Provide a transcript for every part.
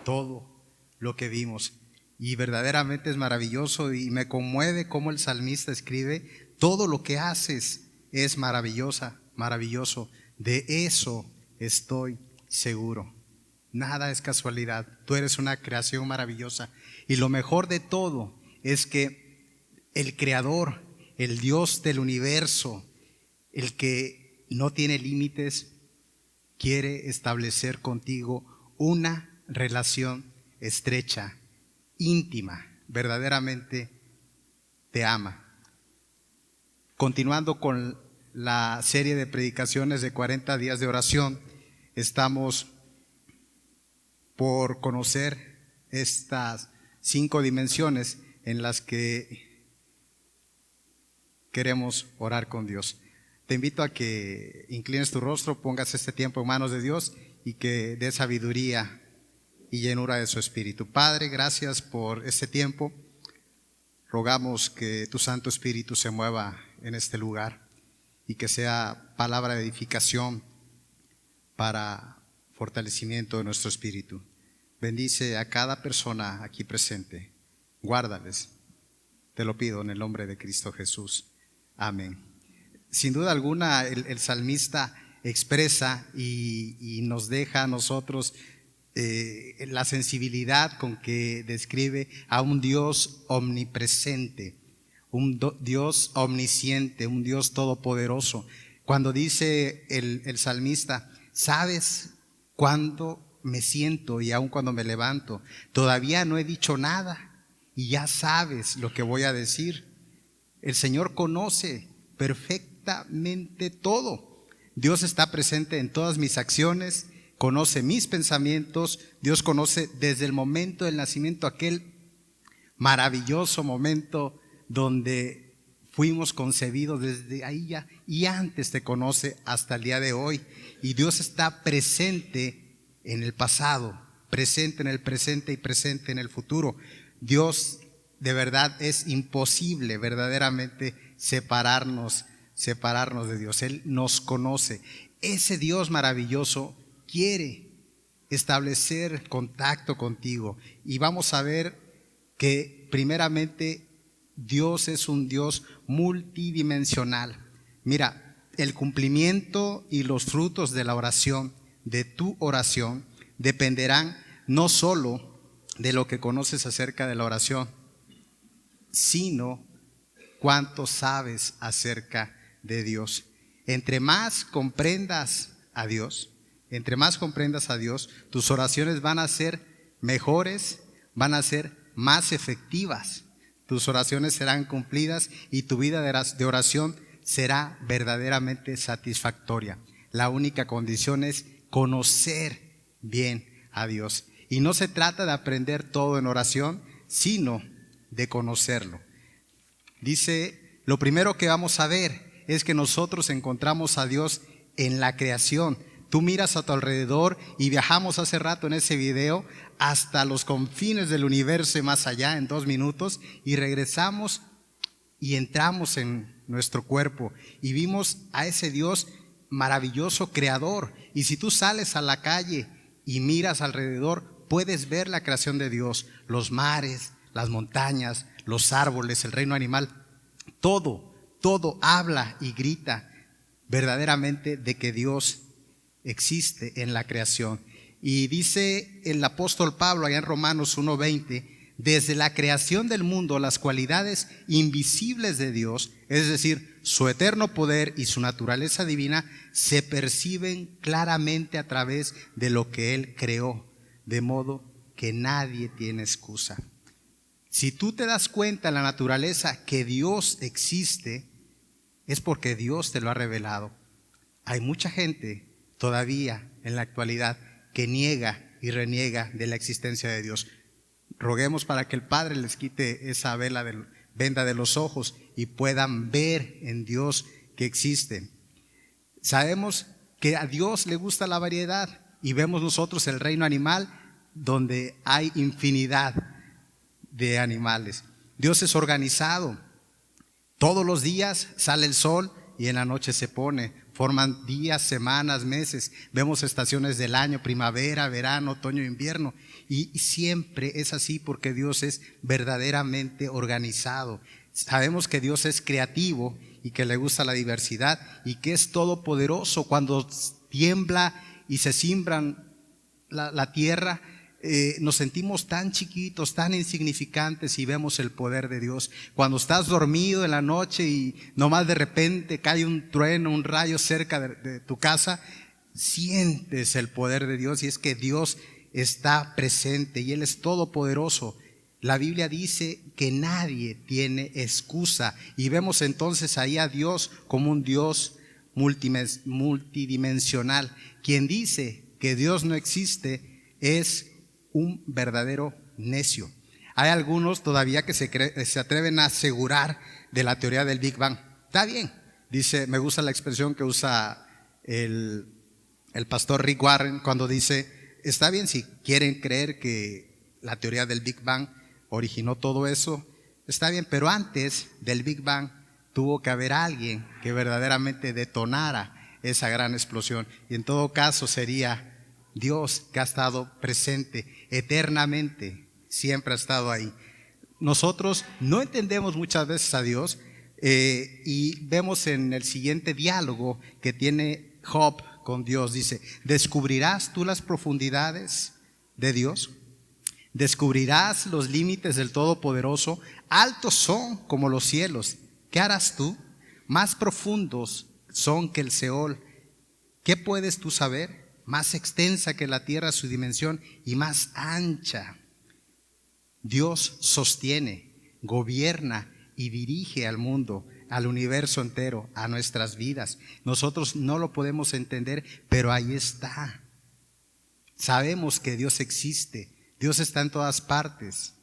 todo lo que vimos. Y verdaderamente es maravilloso y me conmueve cómo el salmista escribe: todo lo que haces es maravilloso. De eso estoy seguro. Nada es casualidad. Tú eres una creación maravillosa. Y lo mejor de todo es que el Creador, el Dios del universo, el que no tiene límites, quiere establecer contigo una relación estrecha, íntima. Verdaderamente te ama. Continuando con la serie de predicaciones de 40 días de oración, estamos por conocer estas 5 dimensiones en las que queremos orar con Dios. Te invito a que inclines tu rostro, pongas este tiempo en manos de Dios y que dé sabiduría y llenura de su Espíritu. Padre, gracias por este tiempo. Rogamos que tu Santo Espíritu se mueva en este lugar y que sea palabra de edificación para fortalecimiento de nuestro espíritu. Bendice a cada persona aquí presente. Guárdales. Te lo pido en el nombre de Cristo Jesús. Amén. Sin duda alguna, el salmista expresa y nos deja a nosotros la sensibilidad con que describe a un Dios omnipresente, un Dios omnisciente, un Dios todopoderoso. Cuando dice el salmista: ¿sabes cuándo me siento y aun cuando me levanto? Todavía no he dicho nada y ya sabes lo que voy a decir. El Señor conoce perfectamente todo. Dios está presente en todas mis acciones, conoce mis pensamientos. Dios conoce desde el momento del nacimiento, aquel maravilloso momento donde fuimos concebidos, desde ahí ya, y antes te conoce hasta el día de hoy. Y Dios está presente en el pasado, presente en el presente y presente en el futuro. Dios, de verdad, es imposible verdaderamente separarnos de Dios. Él nos conoce. Ese Dios maravilloso quiere establecer contacto contigo. Y vamos a ver que primeramente Dios es un Dios multidimensional. Mira, el cumplimiento y los frutos de la oración, de tu oración, dependerán no solo de lo que conoces acerca de la oración, sino cuánto sabes acerca de Dios. Entre más comprendas a Dios, tus oraciones van a ser mejores, van a ser más efectivas. Tus oraciones serán cumplidas y tu vida de oración será verdaderamente satisfactoria. La única condición es conocer bien a Dios. Y no se trata de aprender todo en oración, sino de conocerlo. Dice, lo primero que vamos a ver es que nosotros encontramos a Dios en la creación. Tú miras a tu alrededor y viajamos hace rato en ese video hasta los confines del universo y más allá en 2 minutos, y regresamos y entramos en nuestro cuerpo y vimos a ese Dios maravilloso creador. Y si tú sales a la calle y miras alrededor, puedes ver la creación de Dios, los mares, las montañas, los árboles, el reino animal. Todo habla y grita verdaderamente de que Dios existe en la creación. Y dice el apóstol Pablo allá en Romanos 1:20: desde la creación del mundo las cualidades invisibles de Dios, es decir, su eterno poder y su naturaleza divina, se perciben claramente a través de lo que Él creó, de modo que nadie tiene excusa. Si tú te das cuenta en la naturaleza que Dios existe, es porque Dios te lo ha revelado. Hay mucha gente todavía en la actualidad que niega y reniega de la existencia de Dios. Roguemos para que el Padre les quite esa venda de los ojos y puedan ver en Dios que existe. Sabemos que a Dios le gusta la variedad y vemos nosotros el reino animal donde hay infinidad de animales. Dios es organizado. Todos los días sale el sol y en la noche se pone. forman días, semanas, meses. Vemos estaciones del año, primavera, verano, otoño, invierno. Y siempre es así porque Dios es verdaderamente organizado. Sabemos que Dios es creativo y que le gusta la diversidad y que es todopoderoso. Cuando tiembla y se siembran la tierra, nos sentimos tan chiquitos, tan insignificantes y vemos el poder de Dios. Cuando estás dormido en la noche y nomás de repente cae un trueno, un rayo cerca de tu casa, sientes el poder de Dios, y es que Dios está presente y Él es todopoderoso. La Biblia dice que nadie tiene excusa, y vemos entonces ahí a Dios como un Dios multidimensional. Quien dice que Dios no existe es un verdadero necio. Hay algunos todavía que se atreven a asegurar de la teoría del Big Bang. Está bien, dice, me gusta la expresión que usa el pastor Rick Warren cuando dice, está bien si quieren creer que la teoría del Big Bang originó todo eso, está bien, pero antes del Big Bang tuvo que haber alguien que verdaderamente detonara esa gran explosión, y en todo caso sería Dios, que ha estado presente eternamente, siempre ha estado ahí. Nosotros no entendemos muchas veces a Dios, y vemos en el siguiente diálogo que tiene Job con Dios, dice, ¿descubrirás tú las profundidades de Dios? ¿Descubrirás los límites del Todopoderoso? Altos son como los cielos. ¿Qué harás tú? Más profundos son que el Seol. ¿Qué puedes tú saber? Más extensa que la tierra su dimensión y más ancha. Dios sostiene, gobierna y dirige al mundo, al universo entero, a nuestras vidas. Nosotros no lo podemos entender, pero ahí está. Sabemos que Dios existe, Dios está en todas partes.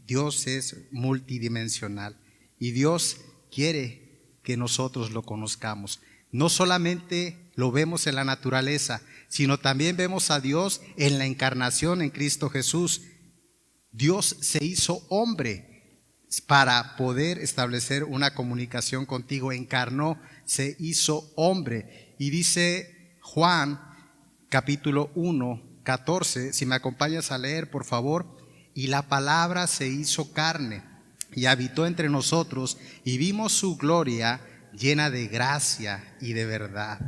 Dios es multidimensional y Dios quiere que nosotros lo conozcamos. No solamente lo vemos en la naturaleza, sino también vemos a Dios en la encarnación en Cristo Jesús. Dios se hizo hombre para poder establecer una comunicación contigo. Encarnó, se hizo hombre. Y dice Juan capítulo 1, 14, si me acompañas a leer, por favor. Y la palabra se hizo carne y habitó entre nosotros, y vimos su gloria llena de gracia y de verdad.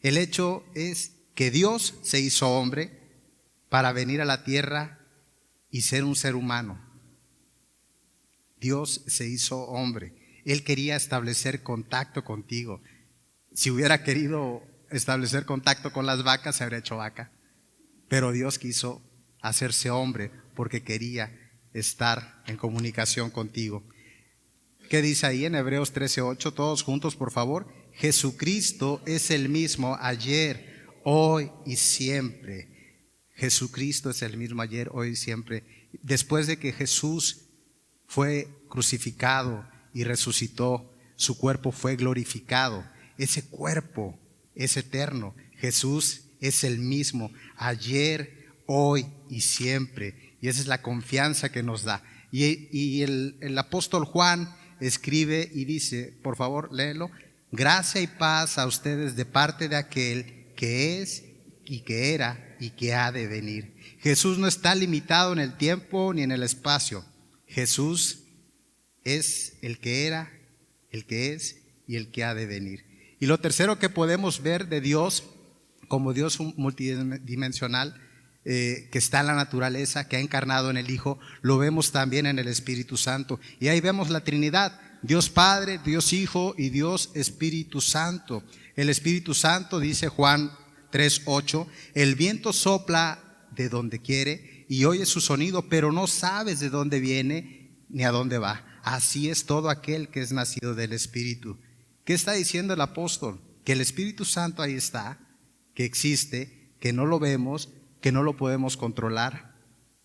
El hecho es que Dios se hizo hombre para venir a la tierra y ser un ser humano. Dios se hizo hombre. Él quería establecer contacto contigo. Si hubiera querido establecer contacto con las vacas, se habría hecho vaca. Pero Dios quiso hacerse hombre porque quería estar en comunicación contigo. ¿Qué dice ahí en Hebreos 13:8? Todos juntos, por favor. Jesucristo es el mismo ayer, hoy y siempre. Jesucristo es el mismo ayer, hoy y siempre. Después de que Jesús fue crucificado y resucitó, su cuerpo fue glorificado. Ese cuerpo es eterno. Jesús es el mismo ayer, hoy y siempre. Y esa es la confianza que nos da. Y el apóstol Juan escribe y dice, por favor, léelo: gracia y paz a ustedes de parte de aquel que es y que era y que ha de venir. Jesús no está limitado en el tiempo ni en el espacio. Jesús es el que era, el que es y el que ha de venir. Y lo tercero que podemos ver de Dios como Dios multidimensional, que está en la naturaleza, que ha encarnado en el Hijo, lo vemos también en el Espíritu Santo. Y ahí vemos la Trinidad: Dios Padre, Dios Hijo y Dios Espíritu Santo. El Espíritu Santo, dice Juan 3:8, el viento sopla de donde quiere y oye su sonido, pero no sabes de dónde viene ni a dónde va. Así es todo aquel que es nacido del Espíritu. ¿Qué está diciendo el apóstol? Que el Espíritu Santo ahí está, que existe, que no lo vemos, que no lo podemos controlar.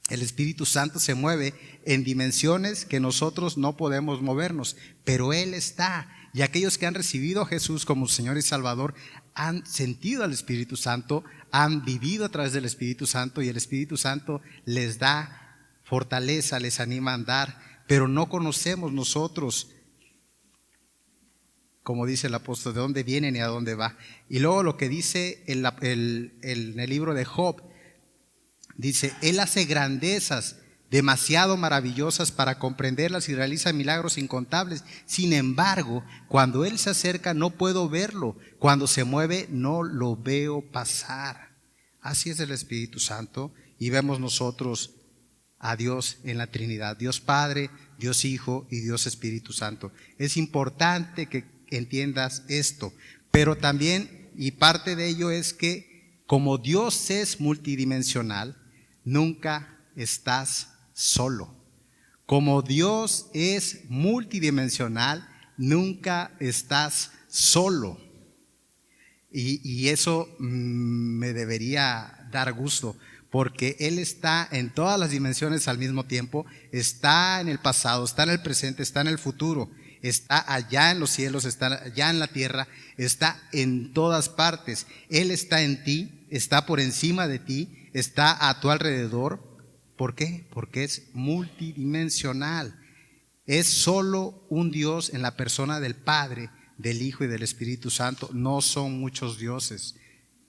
El Espíritu Santo se mueve en dimensiones que nosotros no podemos movernos, pero Él está. Y aquellos que han recibido a Jesús como Señor y Salvador han sentido al Espíritu Santo, han vivido a través del Espíritu Santo, y el Espíritu Santo les da fortaleza, les anima a andar. Pero no conocemos nosotros como dice el apóstol, de dónde vienen y a dónde va. Y luego lo que dice en el libro de Job, dice, Él hace grandezas demasiado maravillosas para comprenderlas y realiza milagros incontables. Sin embargo, cuando Él se acerca no puedo verlo, cuando se mueve no lo veo pasar. Así es el Espíritu Santo, y vemos nosotros a Dios en la Trinidad, Dios Padre, Dios Hijo y Dios Espíritu Santo. Es importante que entiendas esto, pero también, y parte de ello es que como Dios es multidimensional, nunca estás solo. Como Dios es multidimensional, nunca estás solo. Y eso me debería dar gusto, porque Él está en todas las dimensiones al mismo tiempo. Está en el pasado, está en el presente, está en el futuro, está allá en los cielos, está allá en la tierra, está en todas partes. Él está en ti, está por encima de ti, está a tu alrededor. ¿Por qué? Porque es multidimensional. Es solo un Dios en la persona del Padre, del Hijo y del Espíritu Santo. No son muchos dioses.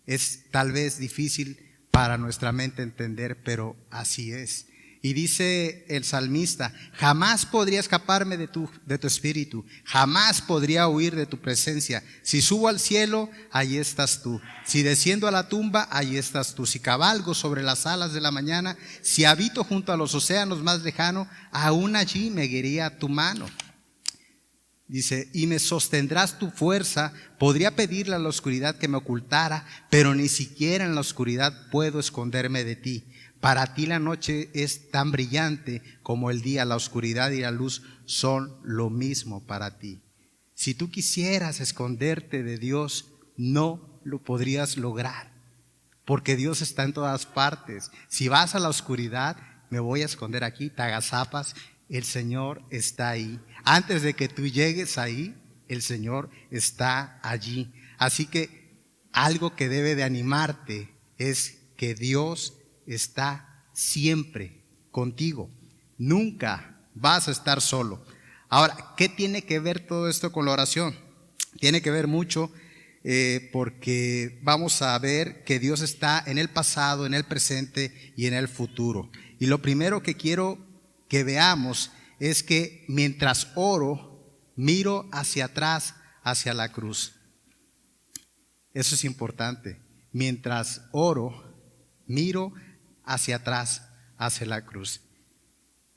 Es tal vez difícil para nuestra mente entender, pero así es. Y dice el salmista, jamás podría escaparme de tu espíritu, jamás podría huir de tu presencia. Si subo al cielo, allí estás tú. Si desciendo a la tumba, allí estás tú. Si cabalgo sobre las alas de la mañana, si habito junto a los océanos más lejanos, aún allí me guiaría tu mano. Dice, y me sostendrás tu fuerza. Podría pedirle a la oscuridad que me ocultara, pero ni siquiera en la oscuridad puedo esconderme de ti. Para ti la noche es tan brillante como el día. La oscuridad y la luz son lo mismo para ti. Si tú quisieras esconderte de Dios, no lo podrías lograr, porque Dios está en todas partes. Si vas a la oscuridad, me voy a esconder aquí, te agazapas, el Señor está ahí. Antes de que tú llegues ahí, el Señor está allí. Así que algo que debe de animarte es que Dios está siempre contigo. Nunca vas a estar solo. Ahora, ¿qué tiene que ver todo esto con la oración? Tiene que ver mucho, porque vamos a ver que Dios está en el pasado, en el presente y en el futuro. Y lo primero que quiero que veamos es que mientras oro, miro hacia atrás, hacia la cruz. Eso es importante. Mientras oro, miro hacia atrás, hacia la cruz.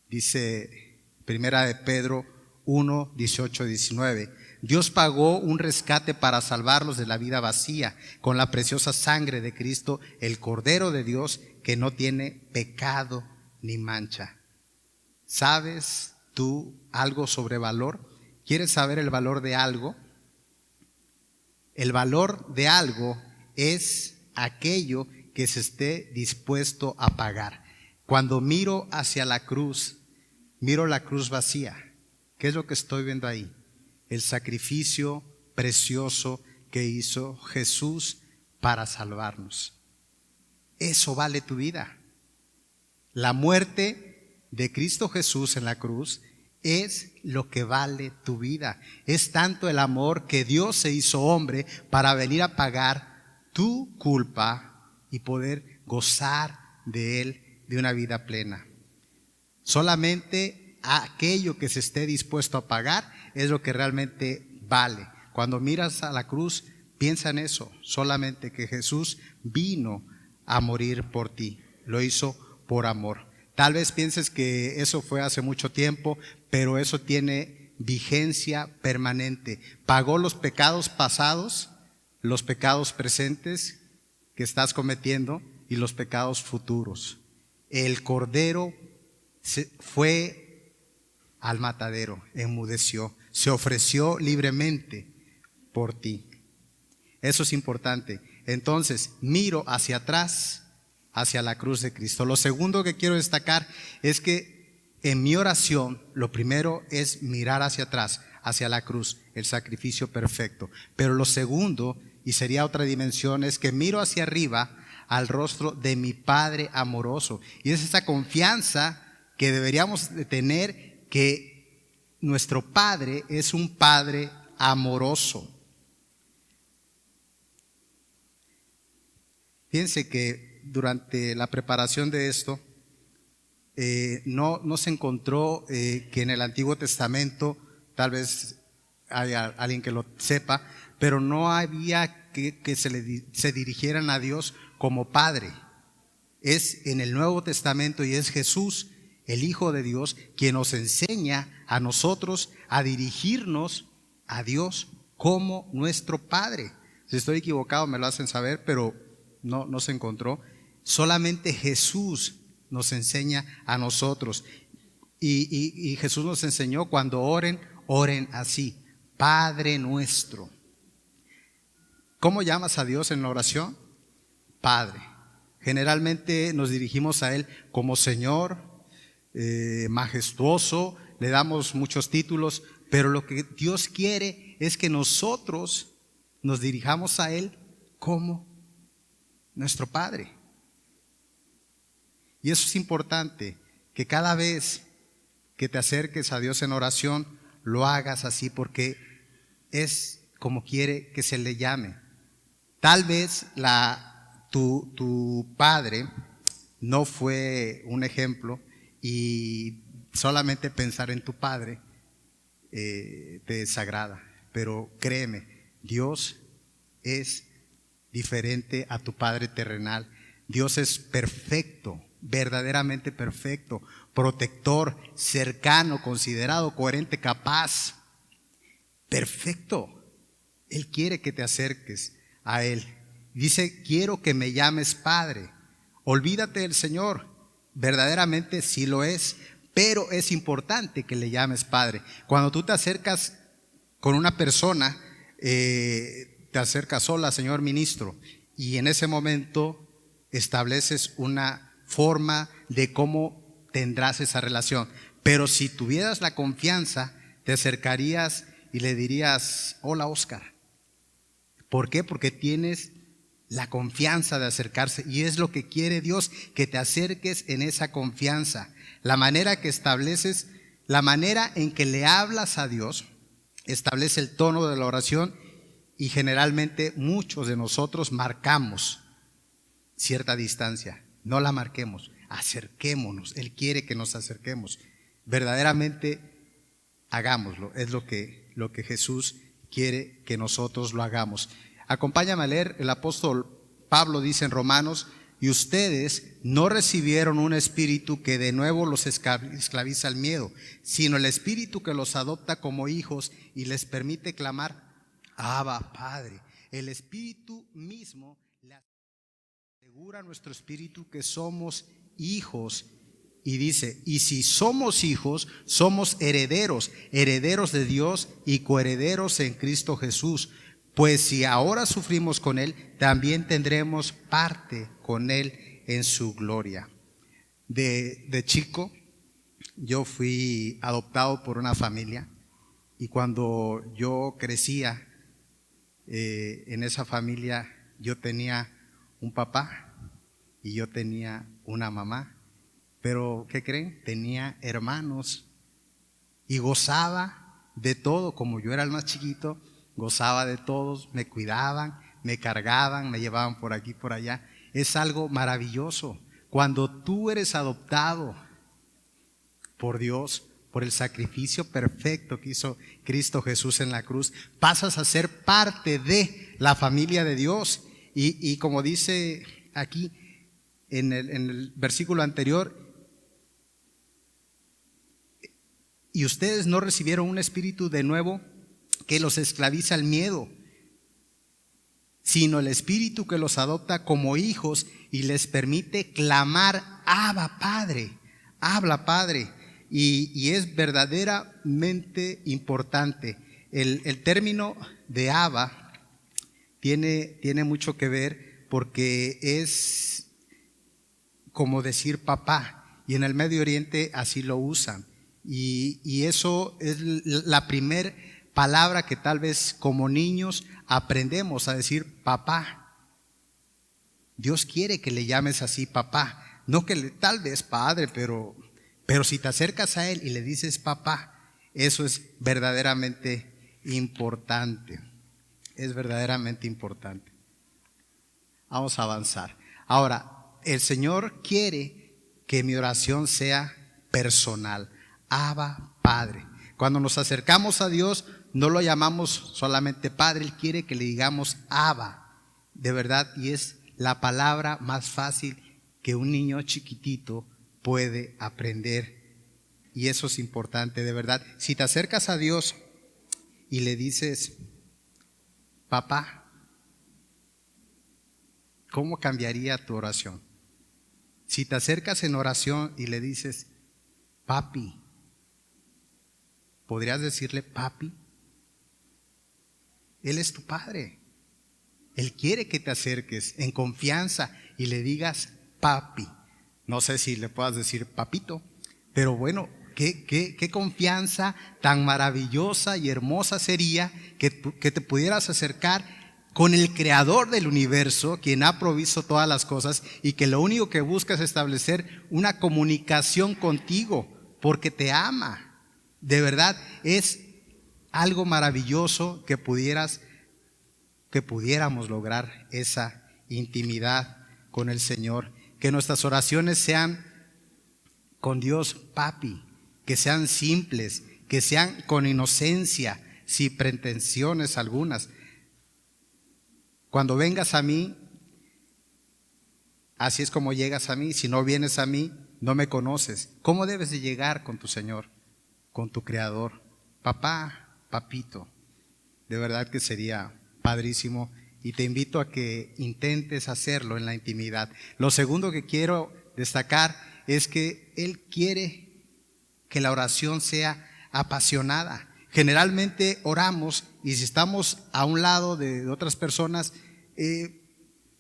Dice Primera de Pedro 1, 18, 19. Dios pagó un rescate para salvarlos de la vida vacía con la preciosa sangre de Cristo, el Cordero de Dios, que no tiene pecado ni mancha. ¿Sabes tú algo sobre valor? ¿Quieres saber el valor de algo? El valor de algo es aquello que se esté dispuesto a pagar. Cuando miro hacia la cruz, miro la cruz vacía. ¿Qué es lo que estoy viendo ahí? El sacrificio precioso que hizo Jesús para salvarnos. Eso vale tu vida. La muerte de Cristo Jesús en la cruz es lo que vale tu vida. Es tanto el amor que Dios se hizo hombre para venir a pagar tu culpa y poder gozar de Él, de una vida plena. Solamente aquello que se esté dispuesto a pagar es lo que realmente vale. Cuando miras a la cruz, piensa en eso, solamente que Jesús vino a morir por ti, lo hizo por amor. Tal vez pienses que eso fue hace mucho tiempo, pero eso tiene vigencia permanente. Pagó los pecados pasados, los pecados presentes que estás cometiendo y los pecados futuros. El Cordero fue al matadero, enmudeció, se ofreció libremente por ti. Eso es importante. Entonces, miro hacia atrás, hacia la cruz de Cristo. Lo segundo que quiero destacar es que en mi oración, lo primero es mirar hacia atrás, hacia la cruz, el sacrificio perfecto. Pero lo segundo, y sería otra dimensión, es que miro hacia arriba al rostro de mi Padre amoroso. Y es esa confianza que deberíamos de tener, que nuestro Padre es un Padre amoroso. Fíjense que durante la preparación de esto, no se encontró que en el Antiguo Testamento, tal vez haya alguien que lo sepa, pero no había que se dirigieran a Dios como Padre. Es en el Nuevo Testamento y es Jesús, el Hijo de Dios, quien nos enseña a nosotros a dirigirnos a Dios como nuestro Padre. Si estoy equivocado me lo hacen saber, pero no se encontró. Solamente Jesús nos enseña a nosotros. Y Jesús nos enseñó: cuando oren, oren así: Padre nuestro. ¿Cómo llamas a Dios en la oración? Padre. Generalmente nos dirigimos a Él como Señor, majestuoso, le damos muchos títulos, pero lo que Dios quiere es que nosotros nos dirijamos a Él como nuestro Padre. Y eso es importante, que cada vez que te acerques a Dios en oración, lo hagas así, porque es como quiere que se le llame. Tal vez tu padre no fue un ejemplo, y solamente pensar en tu padre te desagrada, pero créeme, Dios es diferente a tu Padre terrenal. Dios es perfecto, verdaderamente perfecto, protector, cercano, considerado, coherente, capaz, perfecto. Él quiere que te acerques a Él. Dice: quiero que me llames Padre. Olvídate del Señor, verdaderamente sí lo es, pero es importante que le llames Padre. Cuando tú te acercas con una persona, te acercas: hola, señor ministro, y en ese momento estableces una forma de cómo tendrás esa relación. Pero si tuvieras la confianza, te acercarías y le dirías: hola, Oscar. ¿Por qué? Porque tienes la confianza de acercarse, y es lo que quiere Dios, que te acerques en esa confianza. La manera que estableces, la manera en que le hablas a Dios, establece el tono de la oración, y generalmente muchos de nosotros marcamos cierta distancia. No la marquemos, acerquémonos. Él quiere que nos acerquemos. Verdaderamente hagámoslo. Es lo que Jesús quiere que nosotros lo hagamos. Acompáñame a leer. El apóstol Pablo dice en Romanos: y ustedes no recibieron un espíritu que de nuevo los esclaviza al miedo, sino el espíritu que los adopta como hijos y les permite clamar: Abba, Padre. El espíritu mismo le asegura a nuestro espíritu que somos hijos. Y dice: y si somos hijos, somos herederos, herederos de Dios y coherederos en Cristo Jesús. Pues si ahora sufrimos con Él, también tendremos parte con Él en su gloria. De chico, yo fui adoptado por una familia, y cuando yo crecía, en esa familia yo tenía un papá y yo tenía una mamá. Pero ¿qué creen? Tenía hermanos y gozaba de todo. Como yo era el más chiquito, gozaba de todos, me cuidaban, me cargaban, me llevaban por aquí, por allá. Es algo maravilloso. Cuando tú eres adoptado por Dios, por el sacrificio perfecto que hizo Cristo Jesús en la cruz, pasas a ser parte de la familia de Dios. Y como dice aquí en el versículo anterior: y ustedes no recibieron un espíritu de nuevo que los esclaviza al miedo, sino el espíritu que los adopta como hijos y les permite clamar: Abba, Padre. Habla, Padre. Y es verdaderamente importante. El término de Abba tiene mucho que ver, porque es como decir papá, y en el Medio Oriente así lo usan. Y eso es la primer palabra que tal vez como niños aprendemos a decir: papá. Dios quiere que le llames así, papá. No que tal vez padre, pero si te acercas a Él y le dices papá, eso es verdaderamente importante. Es verdaderamente importante. Vamos a avanzar. Ahora, el Señor quiere que mi oración sea personal. Abba, Padre. Cuando nos acercamos a Dios, no lo llamamos solamente Padre, Él quiere que le digamos Abba, de verdad, y es la palabra más fácil que un niño chiquitito puede aprender. Y eso es importante, de verdad. Si te acercas a Dios y le dices, papá, ¿cómo cambiaría tu oración? Si te acercas en oración y le dices, papi, ¿podrías decirle papi? Él es tu padre. Él quiere que te acerques en confianza y le digas papi. No sé si le puedas decir papito, pero bueno, qué confianza tan maravillosa y hermosa sería que te pudieras acercar con el creador del universo, quien ha provisto todas las cosas y que lo único que busca es establecer una comunicación contigo porque te ama. De verdad, es algo maravilloso que pudiéramos lograr esa intimidad con el Señor. Que nuestras oraciones sean con Dios papi, que sean simples, que sean con inocencia, sin pretensiones algunas. Cuando vengas a mí, así es como llegas a mí. Si no vienes a mí, no me conoces. ¿Cómo debes de llegar con tu Señor, con tu Creador? Papá, papito. De verdad que sería padrísimo y te invito a que intentes hacerlo en la intimidad. Lo segundo que quiero destacar es que Él quiere que la oración sea apasionada. Generalmente oramos y si estamos a un lado de otras personas,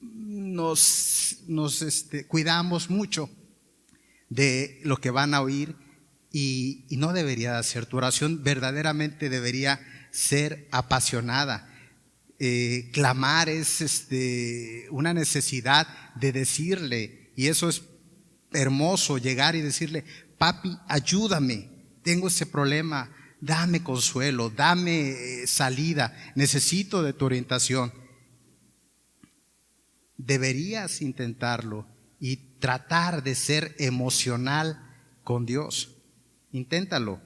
nos cuidamos mucho de lo que van a oír y no debería ser. Tu oración verdaderamente debería ser apasionada. Clamar es una necesidad de decirle, y eso es hermoso, llegar y decirle, papi, ayúdame, tengo ese problema, dame consuelo, dame salida, necesito de tu orientación. Deberías intentarlo y tratar de ser emocional con Dios. Inténtalo,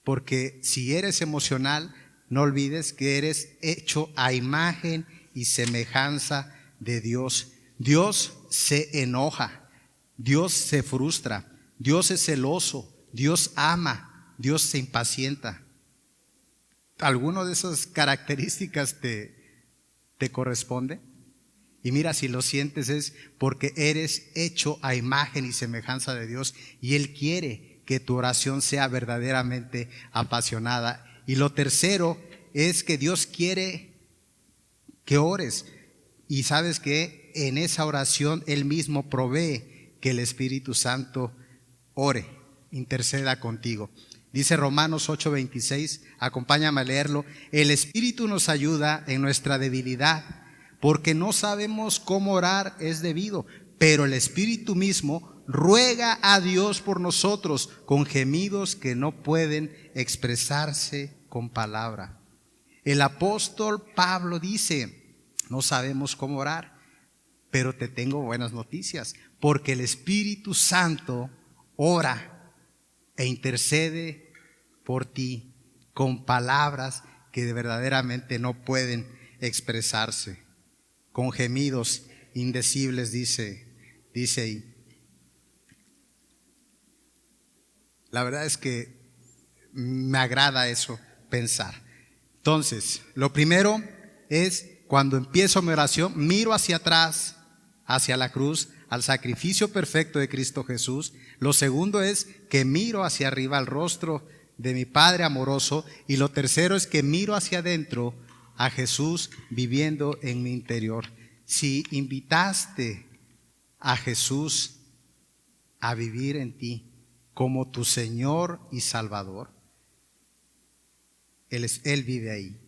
porque si eres emocional, no olvides que eres hecho a imagen y semejanza de Dios. Dios se enoja, Dios se frustra, Dios es celoso, Dios ama, Dios se impacienta. ¿Alguno de esas características te corresponde? Y mira, si lo sientes es porque eres hecho a imagen y semejanza de Dios y Él quiere que tu oración sea verdaderamente apasionada. Y lo tercero es que Dios quiere que ores. Y sabes que en esa oración Él mismo provee que el Espíritu Santo ore, interceda contigo. Dice Romanos 8:26, acompáñame a leerlo. El Espíritu nos ayuda en nuestra debilidad, porque no sabemos cómo orar es debido, pero el Espíritu mismo ruega a Dios por nosotros con gemidos que no pueden expresarse con palabra. El apóstol Pablo dice, no sabemos cómo orar, pero te tengo buenas noticias, porque el Espíritu Santo ora e intercede por ti con palabras que verdaderamente no pueden expresarse, con gemidos indecibles, dice ahí. La verdad es que me agrada eso, pensar. Entonces, lo primero es cuando empiezo mi oración, miro hacia atrás, hacia la cruz, al sacrificio perfecto de Cristo Jesús. Lo segundo es que miro hacia arriba al rostro de mi Padre amoroso. Y lo tercero es que miro hacia adentro a Jesús viviendo en mi interior. Si invitaste a Jesús a vivir en ti como tu Señor y Salvador, Él vive ahí.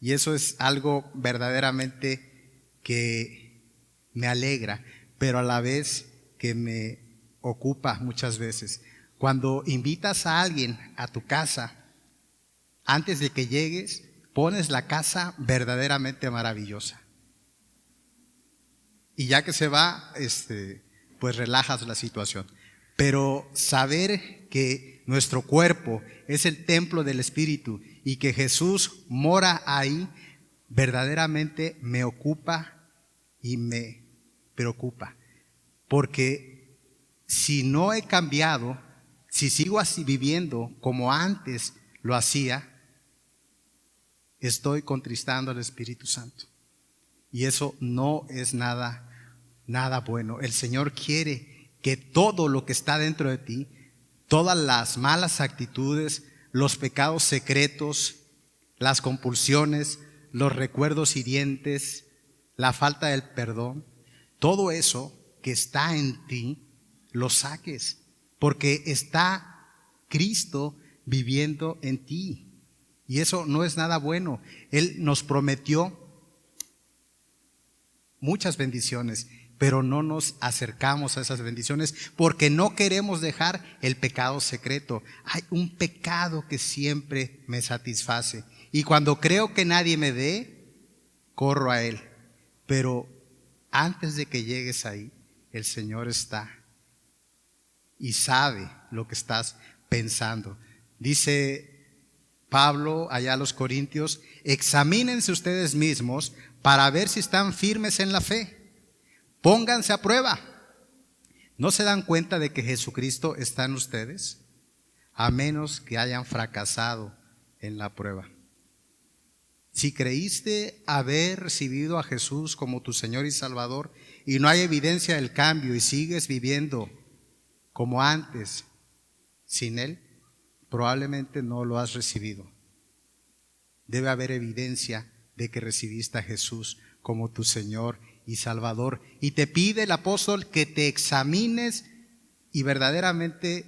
Y eso es algo verdaderamente que me alegra, pero a la vez que me ocupa muchas veces. Cuando invitas a alguien a tu casa, antes de que llegues, pones la casa verdaderamente maravillosa. Y ya que se va, pues relajas la situación. Pero saber que nuestro cuerpo es el templo del Espíritu y que Jesús mora ahí, verdaderamente me ocupa y me preocupa. Porque si no he cambiado, si sigo así viviendo como antes lo hacía, estoy contristando al Espíritu Santo. Y eso no es nada bueno. El Señor quiere que todo lo que está dentro de ti, todas las malas actitudes, los pecados secretos, las compulsiones, los recuerdos hirientes, la falta del perdón, todo eso que está en ti, lo saques, porque está Cristo viviendo en ti. Y eso no es nada bueno. Él nos prometió muchas bendiciones, pero no nos acercamos a esas bendiciones porque no queremos dejar el pecado secreto. Hay un pecado que siempre me satisface y cuando creo que nadie me dé, corro a él. Pero antes de que llegues ahí, el Señor está y sabe lo que estás pensando. Dice Pablo allá a los Corintios: examínense ustedes mismos para ver si están firmes en la fe. Pónganse a prueba. ¿No se dan cuenta de que Jesucristo está en ustedes? A menos que hayan fracasado en la prueba. Si creíste haber recibido a Jesús como tu Señor y Salvador y no hay evidencia del cambio y sigues viviendo como antes sin Él, probablemente no lo has recibido. Debe haber evidencia de que recibiste a Jesús como tu Señor y Salvador. Y te pide el apóstol que te examines y verdaderamente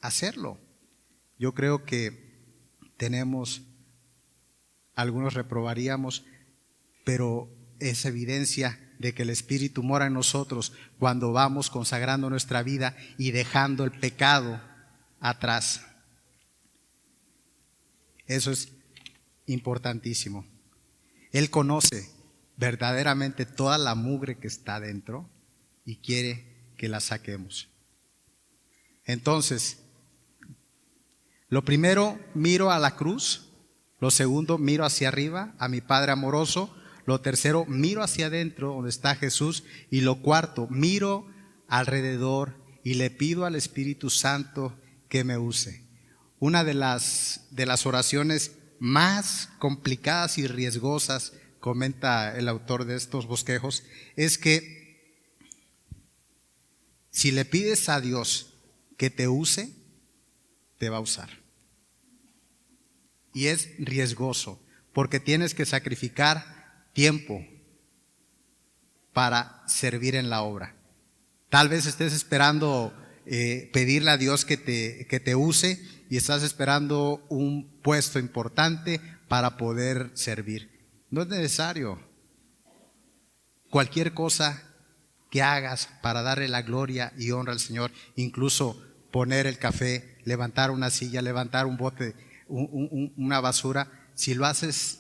hacerlo. Yo creo que algunos reprobaríamos, pero es evidencia de que el Espíritu mora en nosotros cuando vamos consagrando nuestra vida y dejando el pecado atrás. Eso es importantísimo. Él conoce verdaderamente toda la mugre que está dentro y quiere que la saquemos. Entonces, lo primero, miro a la cruz. Lo segundo, miro hacia arriba, a mi Padre amoroso. Lo tercero, miro hacia adentro, donde está Jesús. Y lo cuarto, miro alrededor y le pido al Espíritu Santo que me use. Una de las oraciones más complicadas y riesgosas, comenta el autor de estos bosquejos, es que si le pides a Dios que te use, te va a usar. Y es riesgoso porque tienes que sacrificar tiempo para servir en la obra. Tal vez estés esperando pedirle a Dios que te use y estás esperando un puesto importante para poder servir. No es necesario. Cualquier cosa que hagas para darle la gloria y honra al Señor, incluso poner el café, levantar una silla, levantar un bote, una basura, si lo haces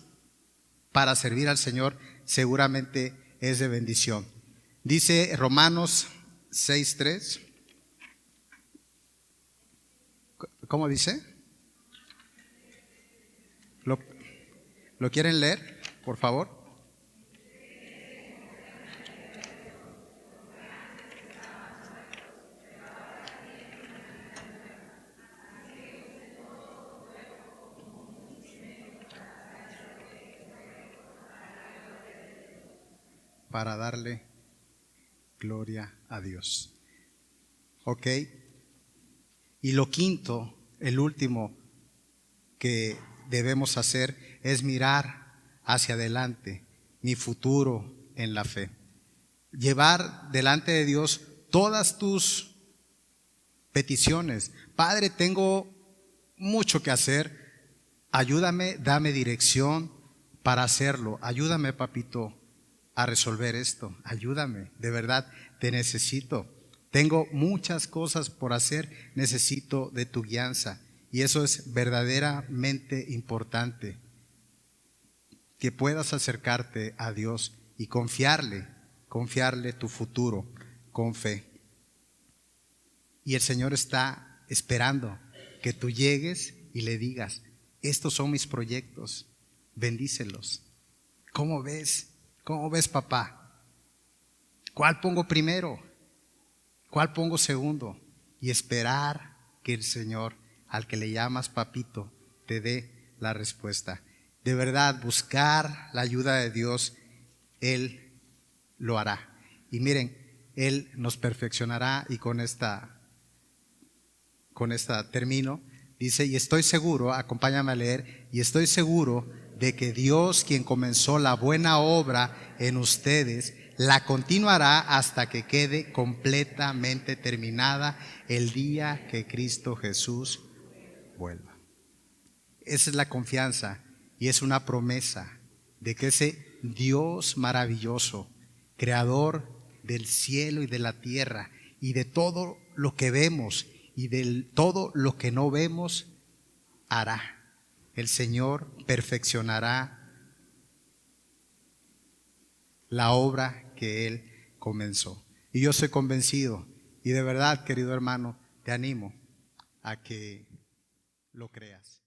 para servir al Señor, seguramente es de bendición. Dice Romanos 6:3. ¿Cómo dice? ¿Lo quieren leer, por favor? Para darle gloria a Dios. ¿Ok? Y lo quinto, el último que debemos hacer es mirar hacia adelante, mi futuro en la fe. Llevar delante de Dios todas tus peticiones. Padre, tengo mucho que hacer. Ayúdame, dame dirección para hacerlo. Ayúdame, papito, a resolver esto. Ayúdame, de verdad, te necesito. Tengo muchas cosas por hacer, necesito de tu guianza. Y eso es verdaderamente importante. que puedas acercarte a Dios y confiarle tu futuro con fe. Y el Señor está esperando que tú llegues y le digas: estos son mis proyectos, bendícelos. ¿Cómo ves? ¿Cómo ves, papá? ¿Cuál pongo primero? ¿Cuál pongo segundo? Y esperar que el Señor, al que le llamas papito, te dé la respuesta. De verdad, buscar la ayuda de Dios, Él lo hará. Y miren, Él nos perfeccionará. Y con esta termino. Dice: y estoy seguro, acompáñame a leer, y estoy seguro de que Dios, quien comenzó la buena obra en ustedes, la continuará hasta que quede completamente terminada el día que Cristo Jesús vuelva. Esa es la confianza y es una promesa de que ese Dios maravilloso, creador del cielo y de la tierra y de todo lo que vemos y de todo lo que no vemos, hará. El Señor perfeccionará la obra que Él comenzó. Y yo soy convencido, y de verdad, querido hermano, te animo a que lo creas.